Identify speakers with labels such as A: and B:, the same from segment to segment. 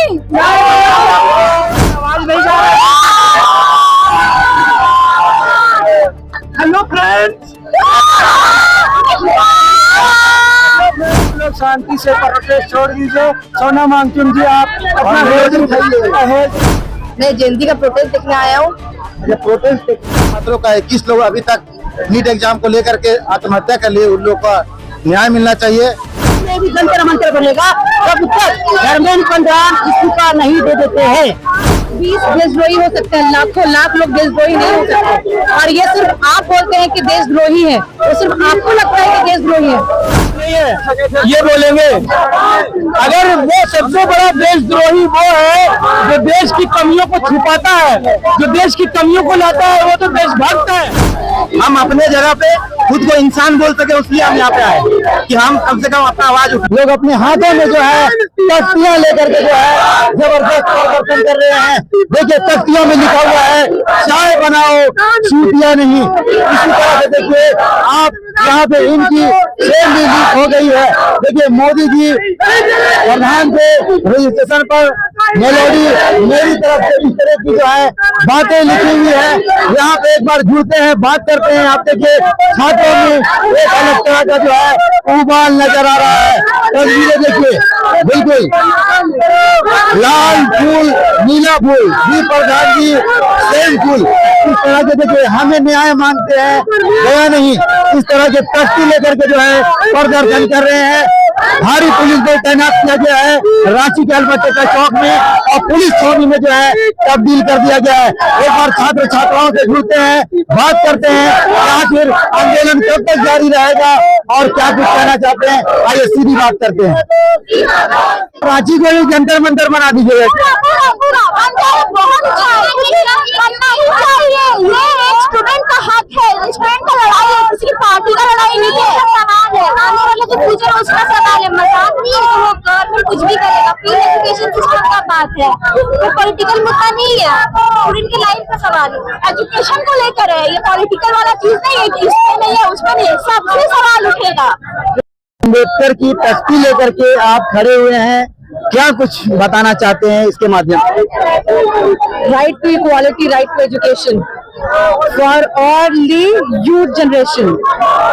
A: नहीं।
B: आवाज नहीं जा रहा। हेलो फ्रेंड्स, लोग शांति से प्रोटेस्ट छोड़ दीजिए। सोना मांगचुन जी, आप अपना
A: मैं जयंती का प्रोटेस्ट देखने आया हूँ।
B: ये प्रोटेस्ट
C: छात्रों का 21 लोग अभी तक नीट एग्जाम को लेकर के आत्महत्या कर लिए, उन लोगों का न्याय मिलना चाहिए।
B: भी जंतर मंतर बनेगा तब तक धर्मेंद्र प्रधान इस्तीफा नहीं दे देते हैं।
A: 20 देशद्रोही हो सकते हैं, लाखों लाख लोग देशद्रोही नहीं हो सकते। और ये सिर्फ आप बोलते हैं कि देशद्रोही है, वो सिर्फ आपको लगता है कि देशद्रोही है।
B: ये बोलेंगे अगर वो सबसे बड़ा देशद्रोही वो है जो देश की कमियों को छुपाता है, जो देश की कमियों को लाता है, वो तो देशभक्त है।
C: हम अपने जगह पे खुद को इंसान बोल सके, इसलिए हम यहाँ पे आए कि हम कम से कम अपना आवाज उठाएं।
B: लोग अपने हाथों में जो है तख्तियां लेकर के जो है जबरदस्त प्रदर्शन कर रहे हैं। देखिए तख्तियों में लिखा हुआ है चाय बनाओ चूतिया नहीं। इसी तरह से देखिए आप यहाँ पे इनकी ट्रेन भी लीक हो गई है। देखिए मोदी जी प्रधान के रजिस्ट्रेशन पर मेलोडी मेरी तरफ से इस तरह की जो है बातें लिखी हुई है। यहाँ पे एक बार जुड़ते हैं, बात करते हैं। आप देखिए छात्रों में एक अलग तरह का जो है उबाल नजर आ रहा है। तस्वीरें देखिए, बिल्कुल लाल फूल नीला फूल जी प्रधान जी सेम फूल। इस तरह के देखिए हमें न्याय मांगते हैं, गया नहीं। इस तरह के तख्ती लेकर के जो है प्रदर्शन कर रहे हैं। भारी पुलिस बल तैनात किया गया है रांची के अलबत्ते चौक में, और पुलिस छावनी में जो है तब्दील कर दिया गया है। एक बार छात्र छात्राओं से जुड़ते हैं, बात करते हैं। आखिर आंदोलन कब तक जारी रहेगा और क्या कुछ कहना चाहते हैं, आइए सीधी बात करते हैं। रांची को ही जंतर मंतर बना दीजिएगा।
A: ये एक स्टूडेंट का हक है, स्टूडेंट का लड़ाई है, किसी पार्टी का लड़ाई नहीं है। सवाल है आने वाले जो फ्यूचर है उसका सवाल है। मजाक नहीं है कि वो गवर्नमेंट कुछ भी करेगा। फ्री एजुकेशन सिस्टम का बात है, ये पॉलिटिकल मुद्दा नहीं है, स्टूडेंट की लाइफ का सवाल है। एजुकेशन को लेकर है, ये पॉलिटिकल वाला चीज नहीं है कि इसमें नहीं है उसमें नहीं है, सबसे सवाल उठेगा।
C: अम्बेडकर की तख्ती लेकर के आप खड़े हुए हैं, क्या कुछ बताना चाहते हैं इसके माध्यम से?
A: Right to equality, right to education for all the youth generation,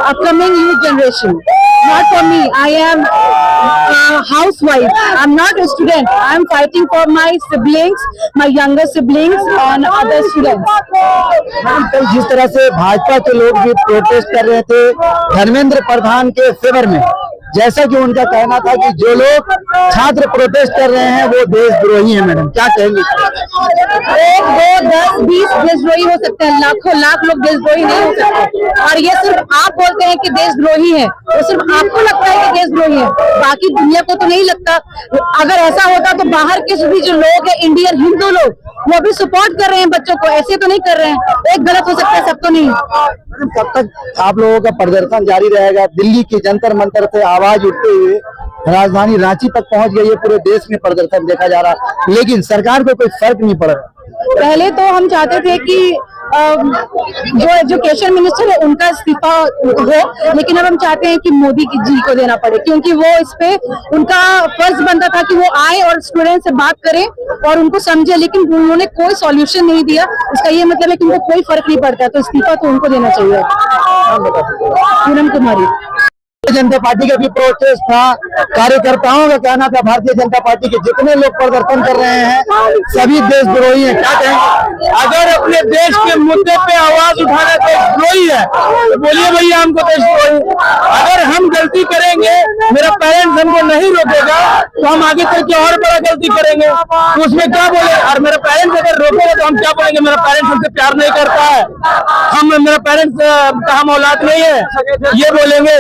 A: upcoming youth generation. Not for me. I am a housewife. I'm not a student. I'm fighting for my siblings, my younger siblings, and other students.
C: तो जिस तरह से भाजपा के लोग भी protest कर रहे थे धर्मेंद्र प्रधान के फेवर में, जैसा कि उनका कहना था कि जो लोग छात्र प्रोटेस्ट कर रहे हैं वो देशद्रोही हैं। मैडम क्या कहेंगे?
A: 1, 2, 10, 20 देशद्रोही हो सकते हैं, लाखों लाख लोग देशद्रोही नहीं हो सकते। और ये सिर्फ आप बोलते हैं कि देशद्रोही है, वो सिर्फ आपको लगता है कि देशद्रोही है, बाकी दुनिया को तो नहीं लगता। अगर ऐसा होता तो बाहर के भी जो लोग हैं, इंडियन हिंदू लोग, वो भी सपोर्ट कर रहे हैं बच्चों को, ऐसे तो नहीं कर रहे हैं। एक गलत हो सकता है, सब तो नहीं।
C: कब तक आप लोगों का प्रदर्शन जारी रहेगा? दिल्ली की जंतर मंतर से आवाज उठते हुए राजधानी रांची तक पहुंच गई है, पूरे देश में प्रदर्शन देखा जा रहा, लेकिन सरकार को कोई फर्क नहीं पड़ रहा।
A: पहले तो हम चाहते थे कि जो एजुकेशन मिनिस्टर है उनका इस्तीफा हो, लेकिन अब हम चाहते हैं कि मोदी जी को देना पड़े, क्योंकि वो इस पे उनका फर्ज बनता था कि वो आए और स्टूडेंट से बात करें और उनको समझे, लेकिन उन्होंने कोई सॉल्यूशन नहीं दिया। इसका ये मतलब है कि उनको कोई फर्क नहीं पड़ता, तो इस्तीफा तो उनको देना चाहिए। पूनम कुमारी।
C: जनता पार्टी का भी प्रोटेस्ट था, कार्यकर्ताओं का कहना था भारतीय जनता पार्टी के जितने लोग प्रदर्शन कर रहे हैं सभी देशद्रोही हैं। क्या कहेंगे?
B: अगर अपने देश के मुद्दे पे आवाज उठाना देशद्रोही है तो बोलिए भैया हमको देशद्रोही। अगर हम गलती करेंगे, मेरा पेरेंट्स हमको नहीं रोकेगा तो हम आगे चल के और बड़ा गलती करेंगे, तो उसमें क्या बोले? और मेरा पेरेंट्स अगर रोकेगा तो हम क्या बोलेंगे? मेरा पेरेंट्स हमसे प्यार नहीं करता है, मेरा पेरेंट्स का हम औलाद नहीं है, ये बोलेंगे।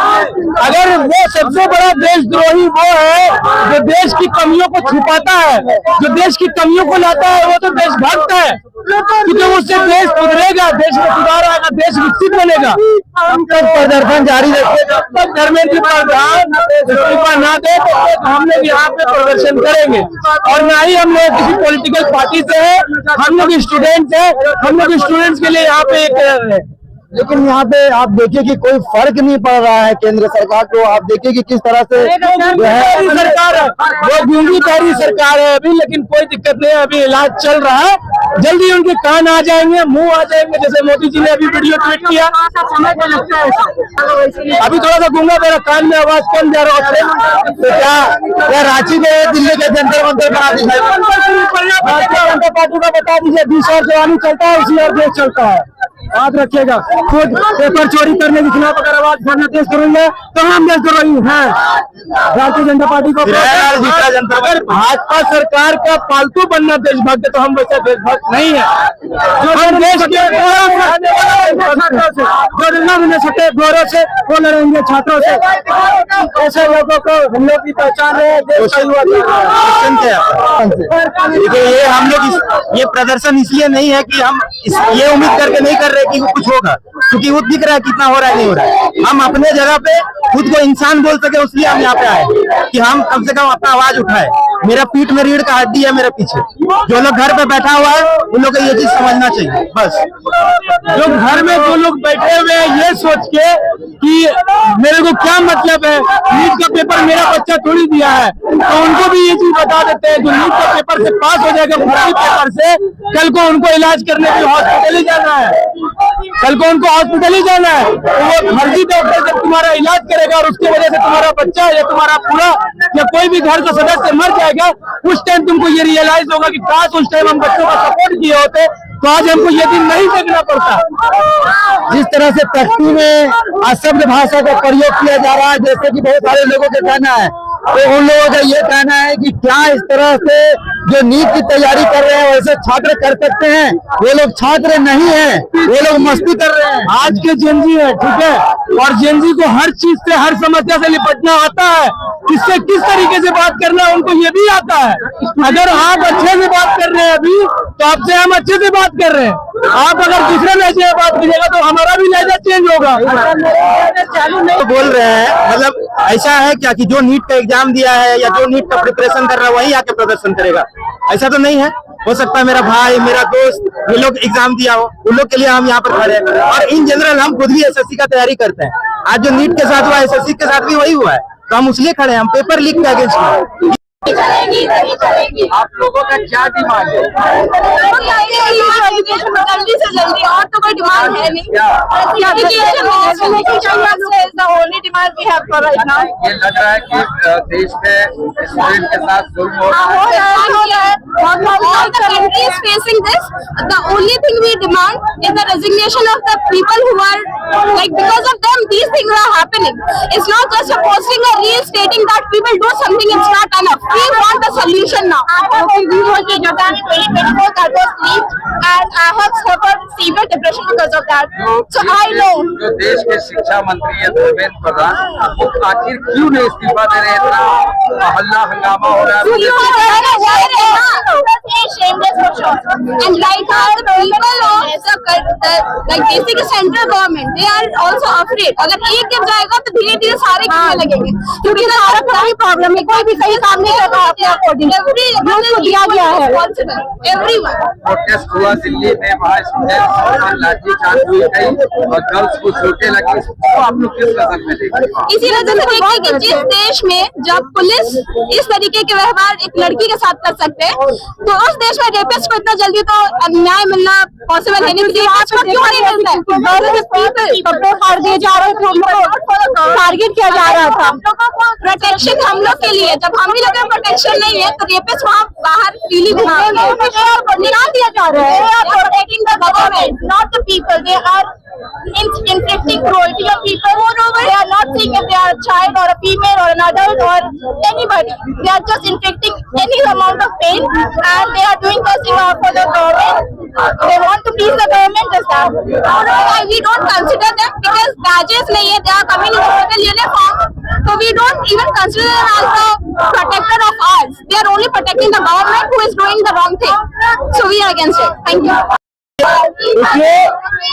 B: अगर वो सबसे बड़ा देशद्रोही वो है जो देश की कमियों को छुपाता है, जो देश की कमियों को लाता है, वो तो देशभक्त है, क्योंकि उससे देश सुधरेगा, देश में सुधार आएगा, देश विकसित बनेगा।
C: तब तक प्रदर्शन जारी रखेगा,
B: जब तक धर्मेंद्र प्रधान इस्तीफा ना दे तब तक हम लोग यहाँ पे प्रदर्शन करेंगे। और ना ही हम लोग किसी पॉलिटिकल पार्टी से है, हम लोग स्टूडेंट्स हैं, हम लोग स्टूडेंट्स के लिए यहाँ पे एक
C: लेकिन यहाँ पे आप देखिए कि कोई फर्क नहीं पड़ रहा है केंद्र सरकार को। आप देखिए कि किस तरह से जो है
B: सरकार है, वो गूंगीदारी सरकार है अभी, लेकिन कोई दिक्कत नहीं है, अभी इलाज चल रहा है। जल्दी उनके कान आ जाएंगे, मुंह आ जाएंगे, जैसे मोदी जी ने अभी वीडियो ट्वीट किया। अभी थोड़ा सा गूंगा, मेरा कान में आवाज कम जा रहा है।
C: तो क्या रांची में दिल्ली के जंतर मंतर बना दीजिए।
B: भारतीय जनता पार्टी को बता दीजिए 20 और जवानी चलता है, उसी और देश चलता है। याद रखिएगा, खुद पेपर चोरी करने के खिलाफ अगर आवाज उठाना देश करेंगे तो हम देशद्रोही हैं। भारतीय जनता पार्टी को अगर भाजपा सरकार का पालतू बनना देशभक्त है तो हम वैसे देशभक्त नहीं है। जो देश के गौरव से वो लड़ेंगे छात्रों से। ऐसे लोगों को हम लोग की पहचान है।
C: देखिए, ये हम लोग ये प्रदर्शन इसलिए नहीं है कि हम ये उम्मीद करके नहीं कर रहे कि कुछ होगा, क्योंकि वो दिख रहा है कितना हो रहा है नहीं हो रहा है। हम अपने जगह पे खुद को इंसान बोल सके, उसलिए हम यहाँ पे आए कि हम कम से कम अपना आवाज उठाए। मेरा पीठ में रीढ़ का हड्डी है मेरे पीछे। जो लोग घर पे बैठा हुआ है उन लोग को ये चीज समझना चाहिए। बस
B: जो घर में जो लोग बैठे हुए हैं ये सोच के कि मेरे को क्या मतलब है, नीट का पेपर मेरा बच्चा थोड़ी दिया है, तो उनको भी ये चीज बता देते हैं। जो नीट का पेपर से पास हो जाएगा फर्जी पेपर से, कल को उनको इलाज करने के लिए हॉस्पिटल ही जाना है। कल को उनको हॉस्पिटल ही जाना है, तो वो फर्जी डॉक्टर जब तुम्हारा इलाज करेगा और उसकी वजह से तुम्हारा बच्चा या तुम्हारा पूरा या कोई भी घर का सदस्य मर जाएगा, उस टाइम तुमको ये रियलाइज होगा कि काश उस टाइम हम बच्चों का सपोर्ट किए होते तो आज हमको ये दिन नहीं देखना पड़ता।
C: जिस तरह से तख्ती में अशब्द भाषा का प्रयोग किया जा रहा है, जैसे कि बहुत सारे लोगों का कहना है, तो उन लोगों का ये कहना है कि क्या इस तरह से जो नीट की तैयारी कर रहे हैं वैसे छात्र कर सकते हैं? वो लोग छात्र नहीं है, वो लोग मस्ती कर रहे हैं।
B: आज के जेनजी है, ठीक है, और जेनजी को हर चीज से, हर समस्या से निपटना आता है। किससे किस तरीके से बात करना है उनको ये भी आता है। अगर आप अच्छे से बात कर रहे हैं अभी, तो आपसे हम अच्छे से बात कर रहे हैं। आप अगर दूसरे लहजे में बात कीजिएगा तो हमारा भी लहजा चेंज होगा।
C: चालू नहीं बोल रहे हैं, मतलब ऐसा है क्या कि जो नीट का एग्जाम दिया है या जो नीट का प्रिपरेशन कर रहा है वही आके प्रदर्शन करेगा? ऐसा तो नहीं है। हो सकता है मेरा भाई, मेरा दोस्त, ये लोग एग्जाम दिया हो, उन लोग के लिए हम यहाँ पर खड़े हैं। और इन जनरल हम खुद भी एसएससी का तैयारी करते हैं। आज जो नीट के साथ हुआ एसएससी के साथ भी वही हुआ है, तो हम उसलिए खड़े हैं। हम पेपर लीक के अगेंस्ट में।
B: आप लोगों का क्या डिमांड है?
A: जल्दी से जल्दी, और तो कोई डिमांड है नहीं।
B: ये लग रहा है कि देश में स्टूडेंट के साथ जुल्म हो रहा है।
A: All the countries facing this, the only thing we demand is the resignation of the people who are, like, because of them these things are happening. It's not just a posting a reel stating that we will do something, it's not enough. We want the solution now. I have been in Japan in 2024 that was leaked, and I have suffered severe depression because of that. So I know.
B: जो देश के शिक्षा मंत्री है धर्मेंद्र प्रधान, वो आखिर क्यों नहीं इस्तीफा दे रहे? इतना हल्ला हंगामा हो रहा है।
A: Shameless for sure. And right now the people of like basically central government, they are also afraid. अगर एक गिर जाएगा तो धीरे धीरे सारे गिरने लगेंगे, क्योंकि सारा कोई प्रॉब्लम है, कोई भी सही काम नहीं कर रहा अपने अकॉर्डिंग। को दिया गया है एवरीवन।
B: प्रोटेस्ट हुआ दिल्ली में, वहाँ स्टूडेंट्स और लाठीचार्ज हुई गई और गर्ल्स को चोटें लगी, तो आप लोग किस नजर में देखें?
A: इसी वजह से देखिए कि जिस देश में जब पुलिस इस तरीके के व्यवहार एक लड़की के साथ कर सकते हैं, तो उस देश में रेपिस्ट को इतना जल्दी तो न्याय मिलना पॉसिबल है नहीं। क्यों नहीं मिलता है? दिए जा रहे थे, हम लोग को टारगेट किया जा रहा था। प्रोटेक्शन हम लोग के लिए, जब हम ही लोग प्रोटेक्शन नहीं है तो रेपिस्ट वहाँ बाहर फ्रीली निकाल दिया जा रहा है। Protecting the government, not the people. They are inflicting cruelty on people. Moreover, they are not seeing if they are a child or a female or an adult or anybody. They are just inflicting any amount of pain, and they are doing this for the government. They want to please the government, just that. Moreover, we don't consider them because badges nahi hai. They are coming in a civil uniform, so we don't even consider them as the protector of ours. They are only protecting the government who is doing the wrong thing. So we are against it. Thank you.
C: देखिए,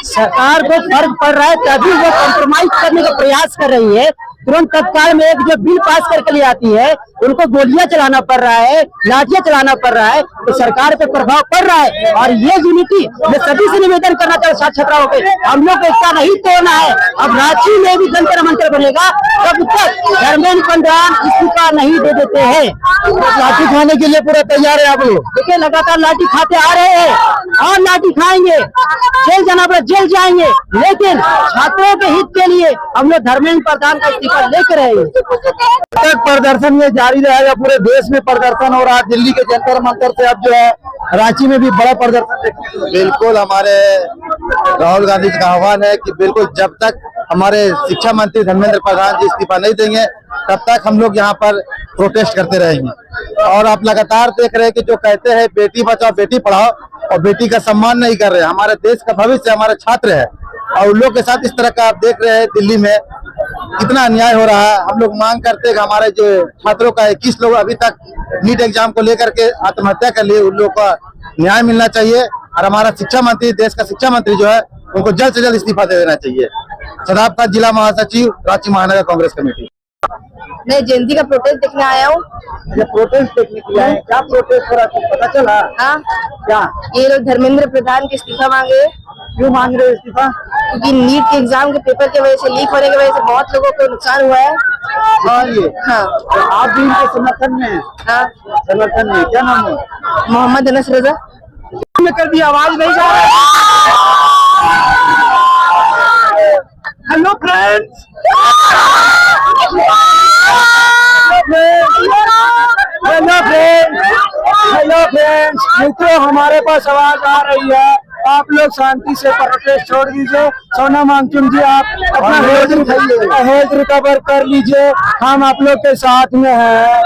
C: सरकार को फर्क पड़ रहा है तभी वो compromise करने का प्रयास कर रही है। तुरंत तत्काल में एक जो बिल पास करके ले आती है, उनको गोलियां चलाना पड़ रहा है, लाठियां चलाना पड़ रहा है, तो सरकार पे प्रभाव पड़ रहा है। और ये यूनिटी मैं सभी से निवेदन करना चाहूँ छात्र छात्राओं के, हम लोग को इसका नहीं तोड़ना है। अब रांची में भी जंतर मंतर बनेगा, तब तक धर्मेंद्र प्रधान इस्तीफा नहीं दे देते हैं।
B: लाठी खाने के लिए पूरा तैयार है आप लोग?
C: देखिए लगातार लाठी खाते आ रहे हैं और लाठी खाएंगे, जेल जाना पड़ा जेल जाएंगे, लेकिन छात्रों के हित के लिए हम लोग धर्मेंद्र प्रधान का इस्तीफा लेकर रहेंगे।
B: तक प्रदर्शन ये जारी रहेगा, पूरे देश में प्रदर्शन हो रहा है। दिल्ली के जंतर मंतर से अब जो है रांची में भी बड़ा प्रदर्शन देखने को मिलेगा।
D: बिल्कुल हमारे राहुल गांधी जी का आह्वान है कि बिल्कुल जब तक हमारे शिक्षा मंत्री धर्मेंद्र प्रधान जी इस्तीफा नहीं देंगे, तब तक हम लोग यहाँ पर प्रोटेस्ट करते रहेंगे। और आप लगातार देख रहे हैं कि जो कहते हैं बेटी बचाओ बेटी पढ़ाओ और बेटी का सम्मान नहीं कर रहे हैं। हमारे देश का भविष्य हमारे छात्र है और उन लोग के साथ इस तरह का आप देख रहे हैं दिल्ली में कितना अन्याय हो रहा है। हम लोग मांग करते हैं कि हमारे जो छात्रों का 21 लोग अभी तक नीट एग्जाम को लेकर के आत्महत्या कर लिए, उन लोग का न्याय मिलना चाहिए। और हमारा शिक्षा मंत्री, देश का शिक्षा मंत्री जो है, उनको जल्द से जल्द इस्तीफा दे देना चाहिए। सदाबखान जिला महासचिव, रांची महानगर कांग्रेस कमेटी।
A: मैं जयंती का प्रोटेस्ट देखने आया हूँ।
C: ये प्रोटेस्ट देखने के लिए आए हैं। क्या प्रोटेस्ट हो रहा है पता चला?
A: हाँ,
C: क्या
A: ये लोग धर्मेंद्र प्रधान के इस्तीफा मांगे,
C: क्यों मांग रहे हो इस्तीफा?
A: क्योंकि नीट के एग्जाम के पेपर की वजह से, लीक होने की वजह से बहुत लोगों को नुकसान हुआ है।
C: और ये
A: हाँ,
C: तो आप भी इनके समर्थन में हैं?
A: हाँ,
C: समर्थन में क्या नाम है?
A: मोहम्मद अनस रजा।
C: में कर दी आवाज नहीं जा रहा। हेलो फ्रेंड्स, हेलो फ्रेंड्स, मित्रों हमारे पास आवाज आ रही है। आप लोग शांति से प्रोटेस्ट छोड़ दीजिए। सोना मांगचुम जी, आप अपना हेल्थ रिकवर कर लीजिए, हम आप लोग के साथ में हैं।